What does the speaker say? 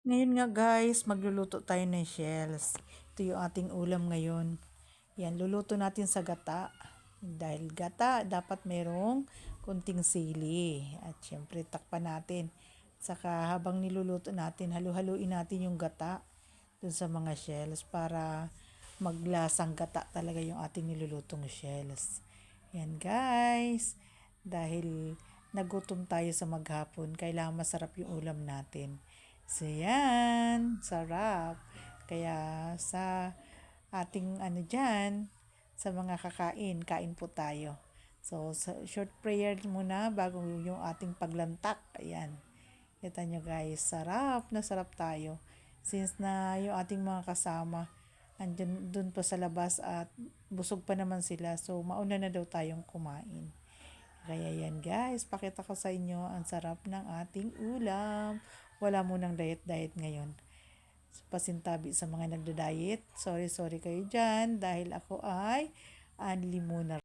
Ngayon nga guys, magluluto tayo ng shells. Ito yung ating ulam ngayon. Yan, luluto natin sa gata. Dahil gata, dapat merong kunting sili. At syempre, takpan natin. Saka habang niluluto natin, halu-haluin natin yung gata dun sa mga shells para maglasang gata talaga yung ating nilulutong shells. Yan guys, dahil nagutom tayo sa maghapon, kailangan masarap yung ulam natin. So yan, sarap. Kaya sa ating dyan, sa mga kakain, kain po tayo. So, short prayer muna bago yung ating paglantak. Ayan. Kita nyo guys, sarap na sarap tayo. Since na yung ating mga kasama, andyan dun pa sa labas at busog pa naman sila. So, mauna na daw tayong kumain. Kaya yan guys, pakita ko sa inyo ang sarap ng ating ulam. Wala munang diet-diet ngayon. Pasintabi sa mga nagda-diet. Sorry kayo dyan dahil ako ay only muna.